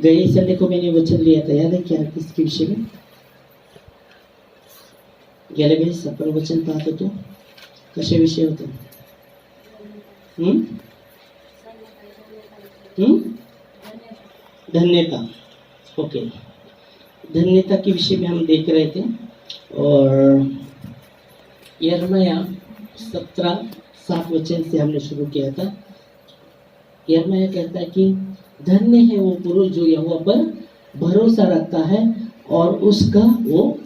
गए संडे को मैंने वचन लिया था, याद है क्या किसके विषय में? गेले वेळेस आपण वचन पाहत होतो, कशाविषयी होतं? धन्यता। ओके, धन्यता के विषय में हम देख रहे थे और यिर्मयाह 17:7 वचन से हमने शुरू किया था। यिर्मयाह कहता है कि धन्य है वो पुरुष जो यहोवा पर भरोसा रखता है और उसका वो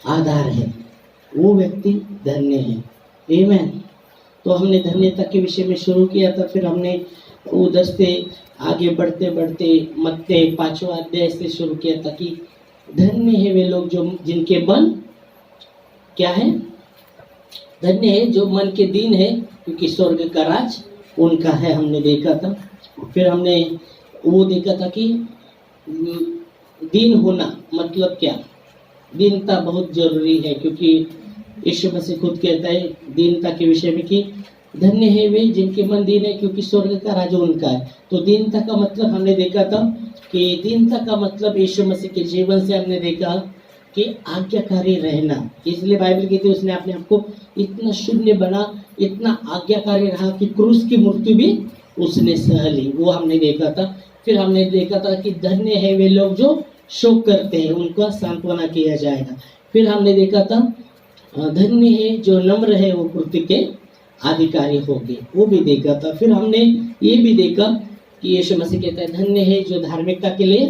आधार है, वो व्यक्ति धन्य है। आमीन। तो हमने धन्यता के विषय में शुरू किया था, फिर हमने उधर से आगे बढ़ते बढ़ते मत्ती 5वां अध्याय से शुरू किया था कि धन्य है वे लोग जो जिनके मन क्या है, धन्य है जो मन के दीन है क्योंकि स्वर्ग का राज उनका है, हमने देखा था। फिर हमने वो देखा था कि दीन होना मतलब क्या, दीनता बहुत जरूरी है क्योंकि यीशु मसीह खुद कहता है दीनता के विषय में कि धन्य है वे जिनके मन दीन है क्योंकि स्वर्ग का राज उनका है। तो दीनता का मतलब हमने देखा था कि दीनता का मतलब यीशु मसीह के जीवन से हमने देखा कि आज्ञाकारी रहना। इसलिए बाइबल कहती है उसने अपने आप को इतना शून्य बना, इतना आज्ञाकारी रहा कि क्रूस की मृत्यु भी उसने सह ली, वो हमने देखा था। फिर हमने देखा था कि धन्य है वे लोग जो शोक करते हैं, उनका सांत्वना किया जाएगा। फिर हमने देखा था धन्य है जो नम्र है वो पृथ्वी के अधिकारी होंगे, वो भी देखा था। फिर हमने ये भी देखा कि यीशु मसीह कहता है धन्य है जो धार्मिकता के लिए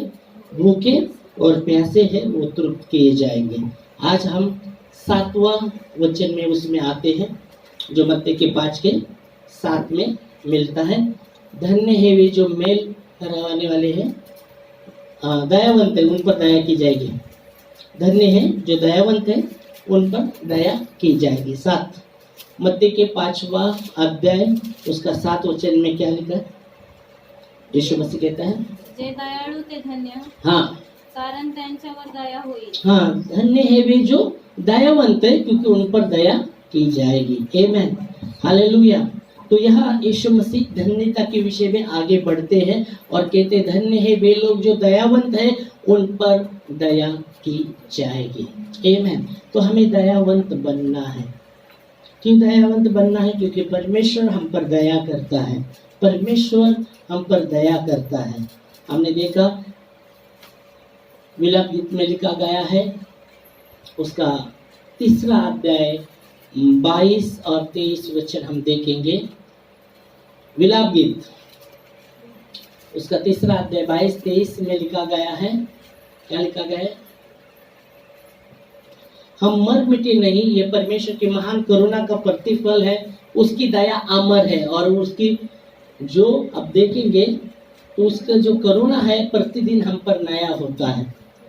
भूखे और प्यासे हैं वो तृप्त किए जाएंगे। आज हम 7वां वचन में उसमें आते हैं जो मत्ती के 5:7 में मिलता है। धन्य है वे जो मेल करवाने वाले हैं, दयावंत है उन पर दया की जाएगी। धन्य है जो दयावंत है उन पर दया की जाएगी। 7 मत्ती के 5वां अध्याय उसका 7 वचन में क्या लिखा है? यीशु मसीह कहता है जे दयाळू ते धन्य, हाँ कारण त्यांच्यावर दया होईल। हाँ, धन्य है वे जो दयावंत है क्योंकि उन पर दया की जाएगी। आमीन, हालेलुया। तो यहाँ यीशु मसीह धन्यता के विषय में आगे बढ़ते हैं और कहते हैं धन्य है वे लोग जो दयावंत है उन पर दया की जाएगी। आमीन। तो हमें दयावंत बनना है। क्यों दयावंत बनना है? क्योंकि परमेश्वर हम पर दया करता है, परमेश्वर हम पर दया करता है। हमने देखा विलाप गीत में लिखा गया है उसका 3 अध्याय 22 और 23 वचन हम देखेंगे। विलाप गीत उसका 3 अध्याय 22-23 में लिखा गया है, क्या लिखा गया है? हम मर मिटे नहीं, ये परमेश्वर की महान करुणा का प्रतिफल है, उसकी दया अमर है और उसकी जो अब देखेंगे तो उसका जो करुणा है प्रतिदिन हम पर नया होता है,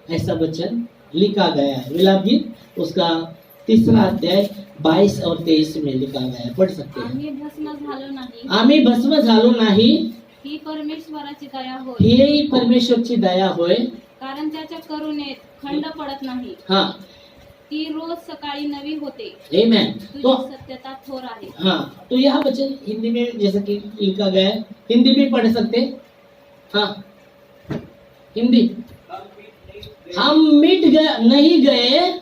ऐसा वचन लिखा गया है। विलाप गीत उसका 3 अध्याय 22 और 23 में लिखा गया है, पढ़ सकते हैं। आम्ही भस्म झालो नाही ही परमेश्वराची दया होय, ही परमेश्वरची दया होय, कारण त्याच्या करुणेत खंड पडत नाही। हाँ, ती रोज सकाळी नवी होते। आमीन। तो सत्यता थोर आहे। हाँ, तो यह वचन हिंदी में जैसा कि लिखा गया है, हिंदी में पढ़ सकते। हाँ, हिंदी। हम मिट गए नहीं गए,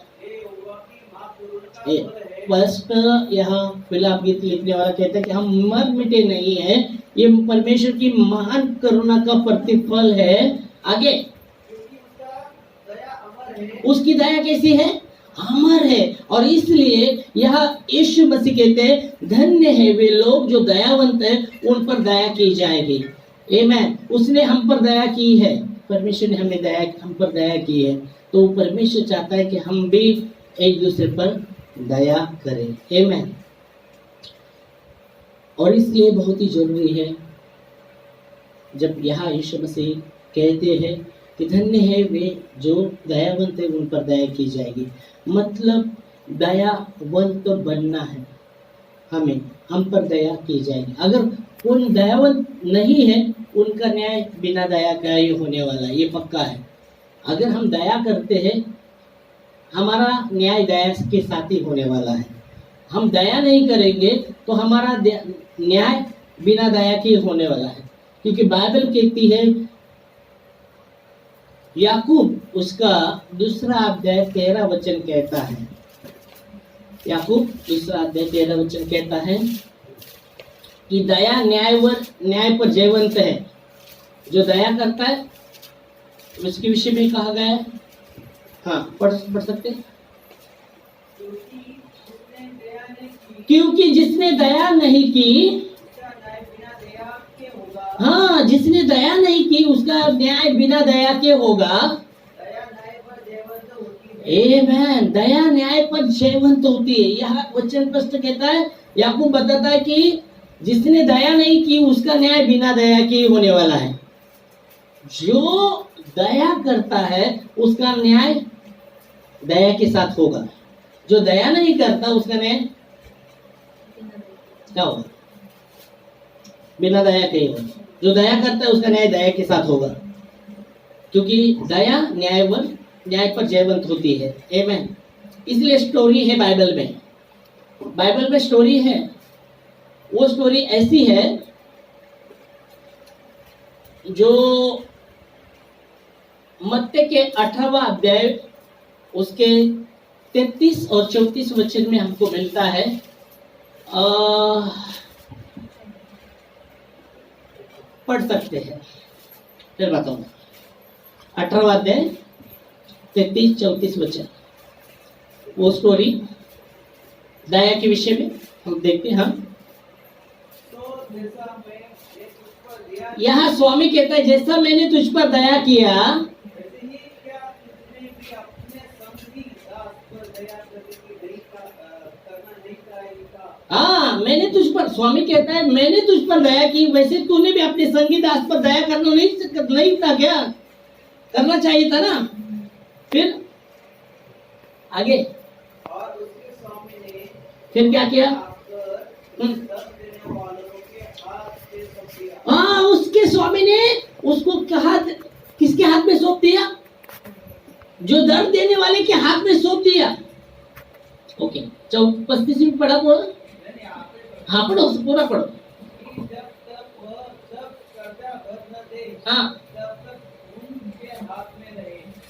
स्पष्ट यहाँ विलाप गीत लिखने वाला कहता है कि हम मर मिटे नहीं है, ये परमेश्वर की महान करुणा का प्रतिफल है। आगे उसकी दया कैसी है? अमर है। और इसलिए यह यीशु मसीह कहते हैं धन्य है वे लोग जो दयावंत है उन पर दया की जाएगी। आमीन। उसने हम पर दया की है, परमेश्वर ने हम पर दया की है, तो परमेश्वर चाहता है कि हम भी एक दूसरे पर दया करें। आमीन। और इसलिए बहुत ही जरूरी है जब यहाँ यीशु मसीह कहते हैं कि धन्य है वे जो दयावंत है उन पर दया की जाएगी, मतलब दयावंत बनना है हमें, हम पर दया की जाएगी। अगर कोई दयावंत नहीं है उनका न्याय बिना दया का ही होने वाला है, ये पक्का है। अगर हम दया करते हैं हमारा न्याय दया के साथ ही होने वाला है। हम दया नहीं करेंगे तो हमारा न्याय बिना दया के होने वाला है, क्योंकि बाइबल कहती है याकूब उसका दूसरा अध्याय 13 वचन कहता है, याकूब दूसरा अध्याय 13 वचन कहता है कि दया न्याय पर जयवंत है। जो दया करता है उसके विषय में कहा गया है। हाँ, पढ़ सकते हैं। क्योंकि जिसने दया नहीं की, हाँ, जिसने दया नहीं की उसका न्याय बिना दया के होगा। आमेन। दया न्याय पर जयवंत होती है। यह वचन स्पष्ट कहता है, याकूब बताता है कि जिसने दया नहीं की उसका न्याय बिना दया के होने वाला है। जो दया करता है उसका न्याय दया के साथ होगा। जो दया नहीं करता उसका न्याय क्या होगा? बिना दया के होगा। जो दया करता है उसका न्याय दया के साथ होगा, क्योंकि दया न्याय पर जयवंत होती है। आमेन। इसलिए स्टोरी है बाइबल में स्टोरी है। वो स्टोरी ऐसी है जो मत्ती के 18वां अध्याय उसके 33 और 34 वचन में हमको मिलता है। पढ़ सकते हैं, फिर बताऊंगा। 18वां अध्याय 33-34 वचन, वो स्टोरी दया के विषय में हम देखते हैं। यहाँ स्वामी कहता है, जैसा मैंने तुझ पर दया किया, हाँ, मैंने तुझ पर, स्वामी कहता है मैंने तुझ पर दया की, वैसे तूने भी अपने संगी दास पर दया करना नहीं था क्या? करना चाहिए था ना। फिर आगे, और उसके स्वामी ने फिर क्या किया? हाँ, उसके स्वामी ने उसको किसके हाथ में सौंप दिया? जो दर्द देने वाले के हाथ में सौंप दिया। ओके, 35 में पढ़ा बोला। हाँ, पढ़ो, पूरा पढ़ो। हाँ,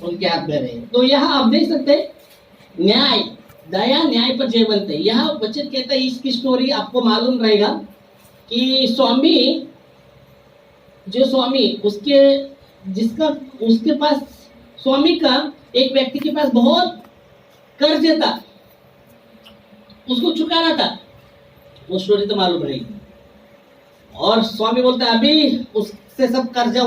उनके हाथ में रहे। तो यहाँ आप देख सकते हैं, दया न्याय पर जयवंत है। यहाँ वचन कहता है, इसकी स्टोरी आपको मालूम रहेगा कि स्वामी उसके पास, स्वामी का एक व्यक्ति के पास बहुत कर्ज था, उसको चुकाना था। वो स्टोरी तो मालूम रहेगी। और स्वामी बोलता है, अभी उससे सब कर्जा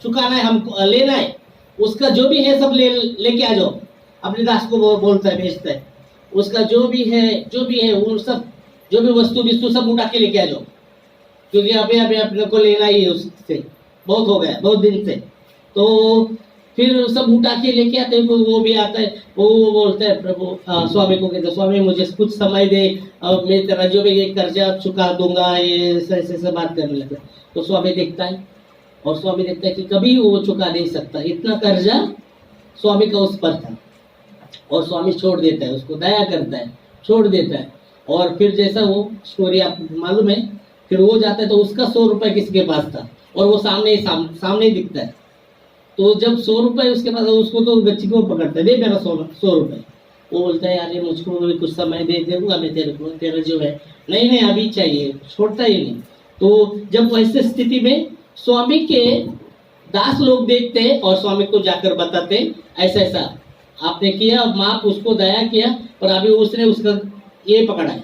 चुकाना है, हमको लेना है, उसका जो भी है सब लेके आ जाओ। अपने दास को बोलता है, भेजता है, उसका जो भी है वो सब, जो भी वस्तु सब उठा के लेके आ जाओ, क्योंकि अभी अपने को लेना ही है उससे, बहुत हो गया, बहुत दिन से। तो फिर सब उठा के लेके आते हैं। वो भी आता है, वो बोलता है, प्रभु स्वामी को कहते, स्वामी मुझे कुछ समय दे, अब मैं तेरा जो भी ये कर्जा चुका दूंगा, ये ऐसे बात करने लगता है। तो स्वामी देखता है, और स्वामी देखता है कि कभी वो चुका नहीं सकता, इतना कर्जा स्वामी का उस पर था। और स्वामी छोड़ देता है, उसको दया करता है, छोड़ देता है। और फिर जैसा वो स्टोरी आपको मालूम है, फिर वो जाता है तो उसका 100 रुपए किसके पास था, और वो सामने ही दिखता है। तो जब 100 रुपए उसके पास, उसको तो बच्ची को पकड़ता है, दे मेरा 100 रुपए। वो बोलता है, यार मुझको भी कुछ समय दे दूंगा मैं तेरे को, तेरा जो है, नहीं अभी चाहिए, छोड़ता ही नहीं। तो जब वैसे स्थिति में स्वामी के दास लोग देखते और स्वामी को जाकर बताते, ऐसा आपने किया, माफ, उसको दया किया, पर अभी उसने उसका ये पकड़ा है।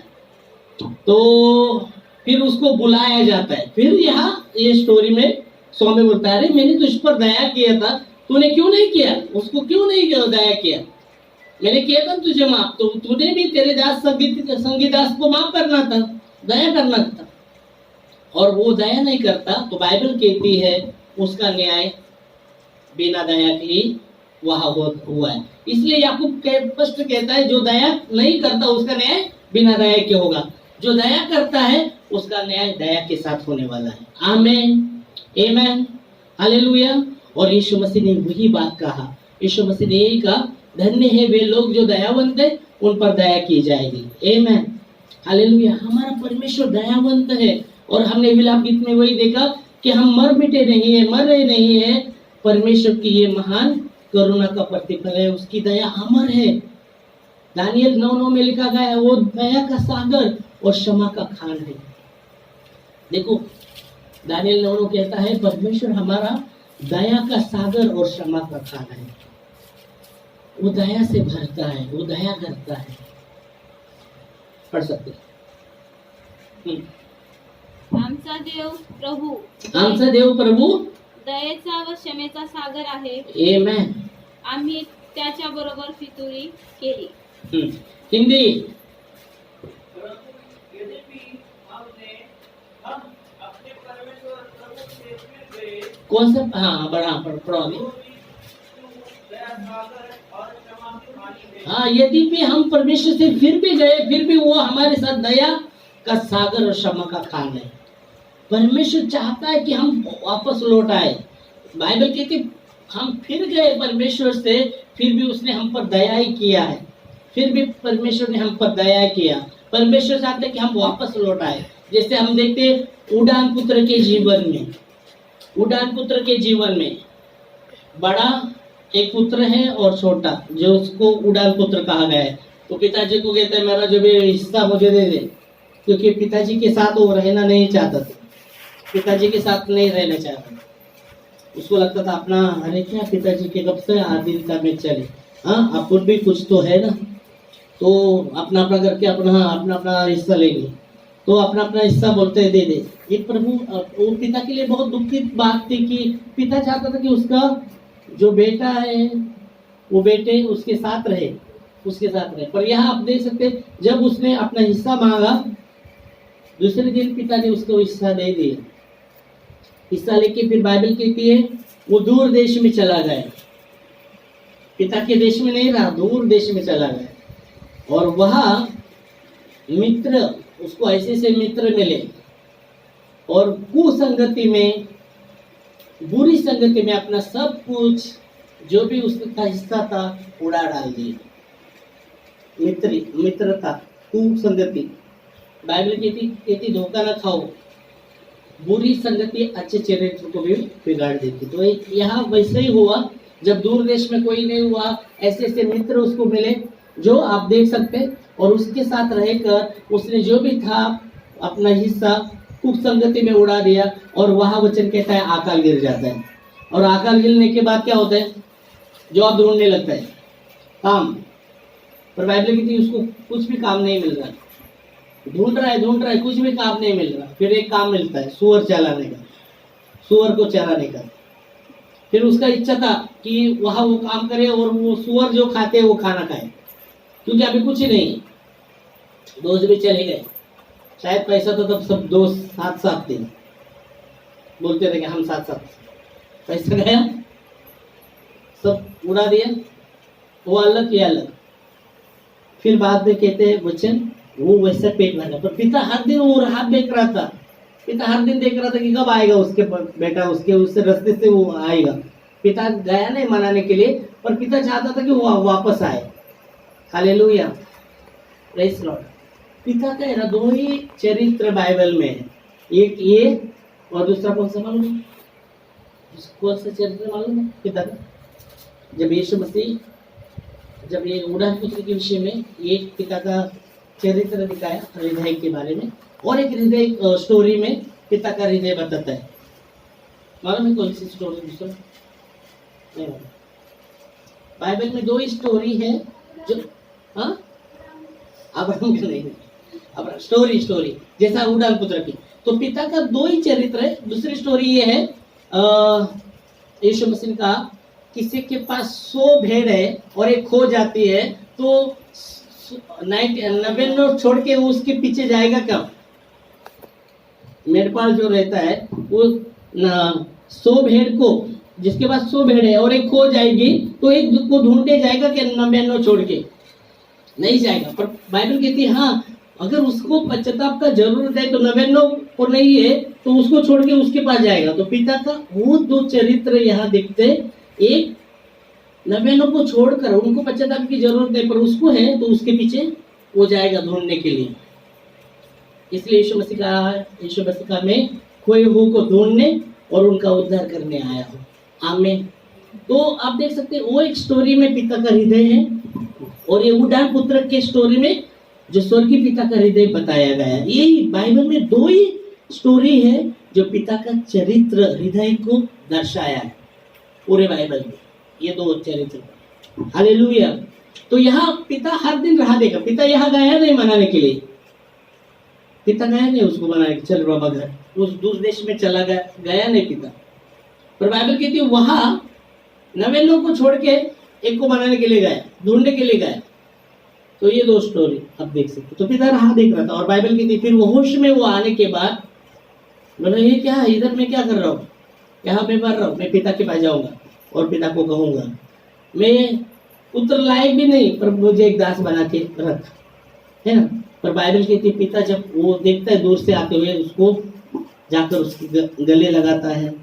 तो फिर उसको बुलाया जाता है। फिर यहाँ ये स्टोरी में स्वामी बोलता है, अरे मैंने तुझ पर दया किया था, तूने क्यों नहीं किया? उसको क्यों नहीं दया किया? मैंने किया था तुझे माफ, तो तूने भी तेरे दास संगी दास को माफ करना था, दया करना था, और वो दया नहीं करता। तो बाइबल कहती है उसका न्याय बिना दया के ही वहां हुआ है। इसलिए याकूब स्पष्ट कहता है, जो दया नहीं करता उसका न्याय बिना दया के होगा, जो दया करता है उसका न्याय दया के साथ होने वाला है। आमीन, आमीन, हालेलुया। और यीशु मसीह ने वही बात कहा, यीशु मसीह ने यही कहा, धन्य है वे लोग जो दयावंत है, उन पर दया की जाएगी। आमीन, हालेलुया। हमारा परमेश्वर दयावंत है। और हमने विलाप गीत में वही देखा कि हम मर रहे नहीं है, परमेश्वर की ये महान करुणा का प्रतिफल है, उसकी दया अमर है। दानियल 9:9 में लिखा गया है, वो दया का सागर और क्षमा का खान है। देखो दानियल 9:9 कहता है परमेश्वर हमारा दया का सागर और क्षमा का खान है। वो दया से भरता है, वो दया करता है। पढ़ सकते हैं। आमचा देव प्रभू दयेचा व क्षमेचा सागर आहे। आमेन। आम्ही त्याच्या बरोबर फितुरी केली। हिंदी। कौन सा? हाँ बड़ा पढ़ो अभी। हाँ, यदि भी हम परमेश्वर से फिर भी गए, फिर भी वो हमारे साथ दया का सागर और क्षमा का खान है। परमेश्वर चाहता है कि हम वापस लौट आए। बाइबल कहती हम फिर गए परमेश्वर से, फिर भी उसने हम पर दया ही किया है। फिर भी परमेश्वर ने हम पर दया किया। परमेश्वर चाहते हैं कि हम वापस लौट आए। जैसे हम देखते हैं उड़ान पुत्र के जीवन में, उड़ान पुत्र के जीवन में बड़ा एक पुत्र है और छोटा, जो उसको उड़ान पुत्र कहा गया है। तो पिताजी को कहते हैं मेरा जो भी हिस्सा मुझे दे दे, क्योंकि पिताजी के साथ वो रहना नहीं चाहता था, पिताजी के साथ नहीं रहना चाहता। उसको लगता था अपना, अरे क्या पिताजी के कब से आधीनता में चले, हाँ अपन भी कुछ तो है ना, तो अपना अपना करके अपना अपना हिस्सा लेंगे। तो अपना अपना हिस्सा बोलते हैं दे दे। ये प्रभु वो पिता के लिए बहुत दुखित बात थी कि पिता चाहता था कि उसका जो बेटा है वो बेटे उसके साथ रहे, उसके साथ रहे। पर यहाँ आप देख सकते जब उसने अपना हिस्सा मांगा, दूसरे दिन पिता ने उसको हिस्सा दे दिया। हिस्सा लेके फिर बाइबल कहती है वो दूर देश में चला गया। पिता के देश में नहीं रहा, दूर देश में चला गया। और वहाँ मित्र, उसको ऐसे से मित्र मिले और कुसंगति में, बुरी संगति में अपना सब कुछ जो भी उसका हिस्सा था उड़ा डाल दिया। मित्रता, कुसंगति, बाइबल कहती धोखा न खाओ, बुरी संगति अच्छे चरित्र को भी बिगाड़ देती। तो यहाँ वैसे ही हुआ, जब दूर देश में कोई नहीं हुआ, ऐसे ऐसे मित्र उसको मिले जो आप देख सकते, और उसके साथ रहकर उसने जो भी था अपना हिस्सा कुसंगति में उड़ा दिया। और वहां वचन कहता है आकाल गिर जाता है। और आकाल गिरने के बाद क्या होता है? जॉब ढूंढने लगता है, काम। पर बाइबल कहती है उसको कुछ भी काम नहीं मिल रहा, ढूंढ रहा है, कुछ भी काम नहीं मिल रहा। फिर एक काम मिलता है सुअर चलाने का, सुअर को चराने का। फिर उसका इच्छा था कि वहां वो काम करे और वो सुअर जो खाते हैं वो खाना खाए, क्योंकि अभी कुछ ही नहीं, दोस्त भी चले गए। शायद पैसा तो तब सब दोस्त साथ साथ थे, बोलते थे कि हम साथ साथ। पैसा गया, सब उड़ा दिया, वो अलग ये अलग। फिर बाद में कहते हैं वचन वो वैसा पेट भरा। पर पिता हर दिन वो राह देख रहा था, पिता हर दिन देख रहा था कि कब आएगा उसके बेटा, उसके उससे रास्ते से वो आएगा। पिता गया नहीं मनाने के लिए, पर पिता चाहता था कि वो वापस आए। Hallelujah, praise Lord. पिता का है ना दो ही चरित्र बाइबल में है, एक ये और दूसरा कौन सा मालूम है? कौन सा चरित्र मालूम है पिता का? जब यीशु मसीह, जब ये उड़ान पुत्र के विषय में एक पिता का चरित्र दिखाया हृदय के बारे में, और एक हृदय स्टोरी में पिता का हृदय बताता है। मालूम है कौन सी स्टोरी? दूसरा नहीं, बाइबल में दो ही स्टोरी है जो, हाँ अब्राहम का नहीं, अब स्टोरी जैसा उड़ान पुत्र की। तो पिता का दो ही चरित्र है। दूसरी स्टोरी ये है, यीशु मसीह का, किसी के पास 100 भेड़ है और एक खो जाती है, तो 99 छोड़ के वो उसके पीछे जाएगा कब? मेढपाल जो रहता है वो 100 भेड़ को, जिसके पास 100 भेड़ है और एक खो जाएगी, तो एक को ढूंढने जाएगा कि 99 छोड़ के? नहीं जाएगा। पर बाइबल कहती है हाँ, अगर उसको पश्चाताप का जरूरत है तो 99 को नहीं है तो उसको छोड़ के उसके पास जाएगा। तो पिता का वो दो चरित्र यहाँ दिखते, एक 99 को छोड़कर, उनको पश्चाताप की जरूरत नहीं पर उसको है तो उसके पीछे वो जाएगा ढूंढने के लिए। इसलिए यीशु मसीह का मैं खोए हुए को ढूंढने और उनका उद्धार करने आया हूँ। आमीन। तो आप देख सकते हैं वो एक स्टोरी में पिता का हृदय है, और ये उड़ान पुत्र के स्टोरी में जो स्वर्गीय पिता का हृदय बताया गया है। यही बाइबल में दो ही स्टोरी है जो पिता का चरित्र हृदय को दर्शाया है पूरे बाइबल में, ये दो चरित्र। हालेलुया। तो यहाँ पिता हर दिन राह देगा। पिता यहाँ गया नहीं मनाने के लिए, पिता गया नहीं उसको बनाने के चल बाबा घर, उस दूर देश में चला गया नहीं पिता। पर बाइबल कहती है वहां 90 लोगों को छोड़ के एक को बनाने के लिए गया, ढूंढने के लिए गया। तो ये दो स्टोरी आप देख सकते। तो पिता राह देख रहा था, और बाइबल कहती है फिर वो होश में वो आने के बाद बोला ये क्या है, इधर मैं क्या कर रहा हूँ, यहाँ पे मर रहा हूँ, मैं पिता के पास जाऊंगा और पिता को कहूंगा मैं पुत्र लायक भी नहीं, पर मुझे एक दास बना के रख, है ना। पर बाइबल कहती पिता जब वो देखता है दूर से आते हुए, उसको जाकर उसके गले लगाता है,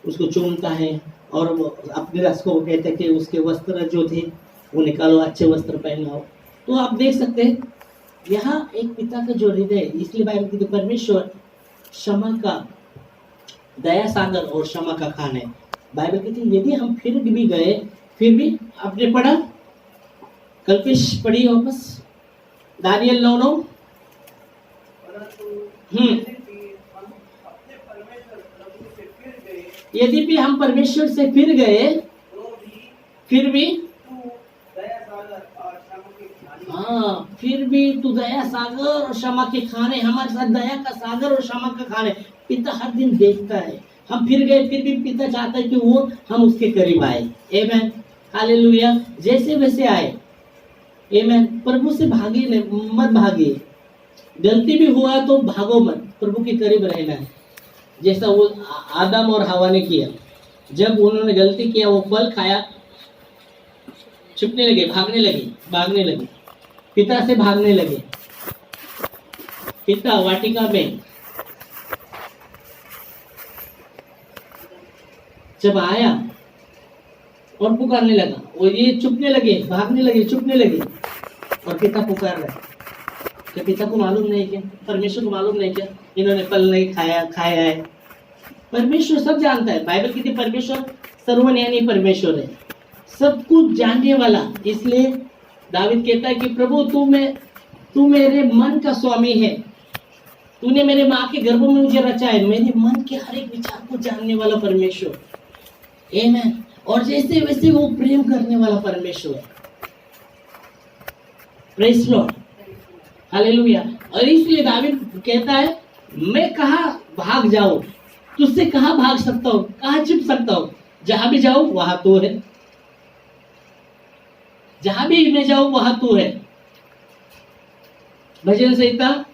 उसको चूमता है, और वो अपने रस को कहते हैं कि उसके वस्त्र जो थे वो निकालो, अच्छे वस्त्र पहनाओ। तो आप देख सकते हैं यहाँ एक पिता का जो हृदय, इसलिए बाइबल कहती परमेश्वर क्षमा का दया सागर और क्षमा का खान है। बाइबल कहती है यदि हम फिर भी गए, फिर भी आपने पढ़ा कल्पेश पढ़ी वापस दानियल 9:9। यदि भी हम परमेश्वर से फिर गए, फिर भी हाँ, फिर भी तू दया सागर और क्षमा के खाने, हमारे साथ दया का सागर और क्षमा का खाने। पिता हर दिन देखता है, हम फिर गए फिर भी पिता चाहता है कि वो हम उसके करीब आए। आमेन, हालेलुया। जैसे वैसे आए, आमेन। प्रभु से भागे नहीं, मत भागिए। गलती भी हुआ तो भागो मत, प्रभु के करीब रहना है। जैसा वो आदम और हवा ने किया, जब उन्होंने गलती किया, वो फल खाया, छुपने लगे, भागने लगे, पिता से भागने लगे। पिता वाटिका में जब आया और पुकारने लगा, वो ये चुपने लगे, भागने लगे, चुपने लगे, और पिता पुकार रहा है। क्या पिता को मालूम नहीं क्या, परमेश्वर को मालूम नहीं क्या इन्होंने फल नहीं खाया है? परमेश्वर सब जानता है। बाइबल कहती है परमेश्वर सर्वज्ञानी परमेश्वर है, सब कुछ जानने वाला। इसलिए दावीद कहता है कि प्रभु तू मेरे मन का स्वामी है, तूने मेरे माँ के गर्भ में मुझे रचा है, मेरे मन के हर एक विचार को जानने वाला परमेश्वर, आमेन। और जैसे वैसे वो प्रेम करने वाला परमेश्वर है। Praise Lord, hallelujah. और इसलिए दावीद कहता है मैं कहाँ भाग जाऊं, तुझसे कहाँ भाग सकता हूँ, कहाँ छिप सकता हूँ? जहां भी जाऊं वहां तू है, जहां भी मैं जाऊं वहां तू है। भजन संहिता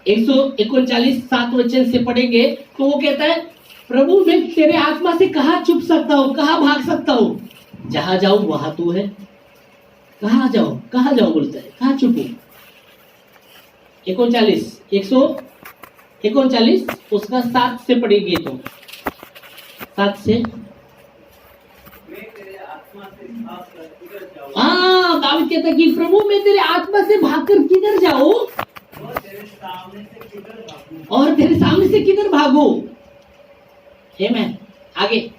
139 7 वचन से पढ़ेंगे तो वो कहता है प्रभु मैं तेरे आत्मा से कहाँ छुप सकता हूँ, कहाँ भाग सकता हूँ? जहां जाऊं वहां तू है। कहाँ जाऊं बोलता है, कहाँ छुपू? 139 उसका 7 से पढ़ेंगे तो 7 से। हाँ, दावीद कहता है कि प्रभु मैं तेरे आत्मा से भागकर किधर जाऊं और तेरे सामने से किधर भागू? आमेन। आगे,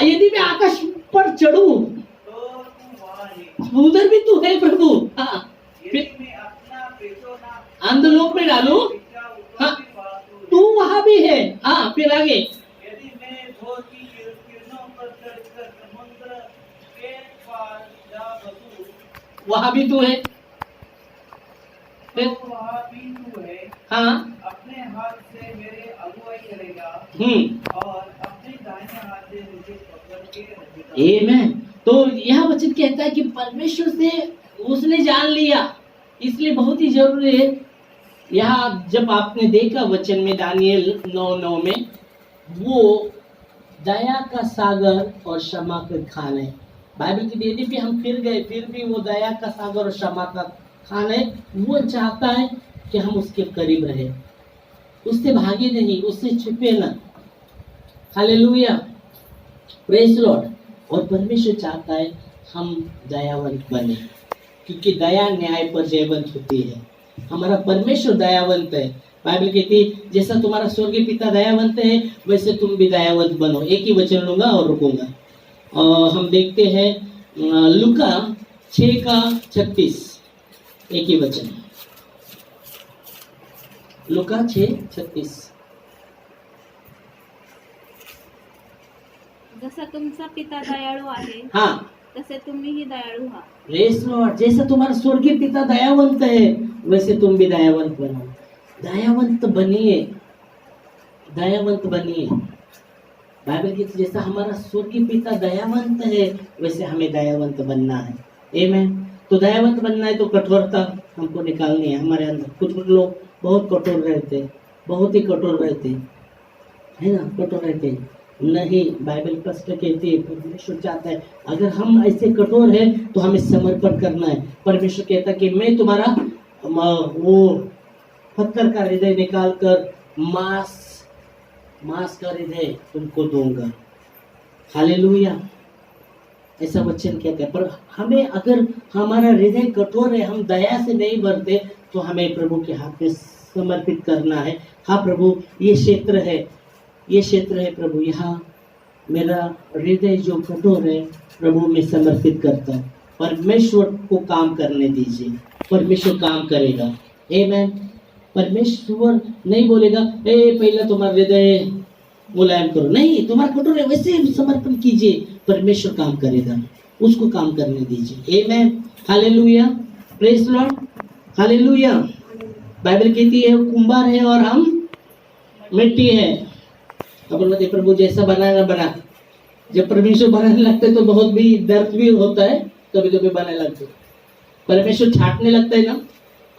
यदि मैं आकाश पर चढ़ूं उधर भी तू है प्रभु। हाँ, अंधलोक में डालू, हाँ तू वहां भी है। हाँ, फिर आगे, वहां भी तू है, फिर हाँ अपने हाथ से मेरे अगुवाई करेगा और अपने दाहिने हाथ से मुझे पकड़ के रखेगा। आमेन। तो यह वचन कहता है कि परमेश्वर से उसने जान लिया, इसलिए बहुत ही जरूरी है। यहाँ जब आपने देखा वचन में दानियल 9:9 में वो दया का सागर और क्षमा का खान है। बाइबल की यदि भी हम फिर गए फिर भी वो दया का सागर और क्षमा का खान है। वो चाहता है कि हम उसके करीब रहे, उससे भागे नहीं, उससे छुपे ना। Hallelujah, praise Lord. और परमेश्वर चाहता है हम दयावंत बने, क्योंकि दया न्याय पर जयवंत होती है। हमारा परमेश्वर दयावंत है, बाइबल कहती है जैसा तुम्हारा स्वर्गीय पिता दयावंत है वैसे तुम भी दयावंत बनो। एक ही वचन लूंगा और रुकूंगा। और हम देखते हैं लूका 6:36, एक ही वचन, लूका 6:36। जसा तुमचा पिता दयाळू आहे हाँ, तसे तुम्हीही दयाळू व्हा। Praise Lord. जैसा तुम्हारा स्वर्गीय पिता दयावंत है वैसे तुम भी दयावंत बनो। दयावंत बनिए, दयावंत बनिए। बाइबल की जैसा हमारा स्वर्गीय पिता दयावंत है वैसे हमें दयावंत बनना है। आमीन। तो दयावंत बनना है तो कठोरता हमको निकालनी है हमारे अंदर। कुछ लोग बहुत कठोर रहते, बहुत ही कठोर रहते है ना, कठोर रहते नहीं। बाइबल स्पष्ट कहती है, परमेश्वर चाहता है अगर हम ऐसे कठोर हैं तो हमें समर्पण करना है। परमेश्वर कहता है कि मैं तुम्हारा वो पत्थर का हृदय निकाल कर मांस का हृदय तुमको दूंगा। हालेलुया, ऐसा वचन कहते हैं। पर हमें अगर हमारा हृदय कठोर है, हम दया से नहीं भरते, तो हमें प्रभु के हाथ में समर्पित करना है। हाँ प्रभु, ये क्षेत्र है, ये क्षेत्र है प्रभु, यहाँ मेरा हृदय जो कठोर है प्रभु मैं समर्पित करता हूँ। परमेश्वर को काम करने दीजिए, परमेश्वर काम करेगा। आमीन। परमेश्वर नहीं बोलेगा ए पहले तुम्हारा हृदय मुलायम करो, नहीं, तुम्हारा कठोर है वैसे समर्पण कीजिए, परमेश्वर काम करेगा, उसको काम करने दीजिए। आमीन। Hallelujah, praise Lord, hallelujah. Bible कहती है कुंभार है और हम मिट्टी है। अपन बताइए प्रभु जैसा बनाना बना। जब परमेश्वर बनाने लगते तो बहुत भी दर्द भी होता है, कभी कभी बनाने लगते परमेश्वर छाटने लगता है ना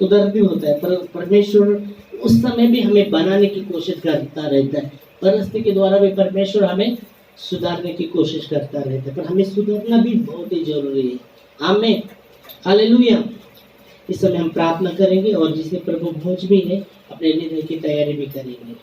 तो दर्द भी होता है, पर परमेश्वर उस समय भी हमें बनाने की कोशिश करता रहता है। परिस्थिति के द्वारा भी परमेश्वर हमें सुधारने की कोशिश करता रहता है, पर हमें सुधारना भी बहुत ही जरूरी है। आमीन, हालेलुया। इस समय हम प्रार्थना करेंगे और जिसे प्रभु भोज भी है अपने हृदय की तैयारी भी करेंगे।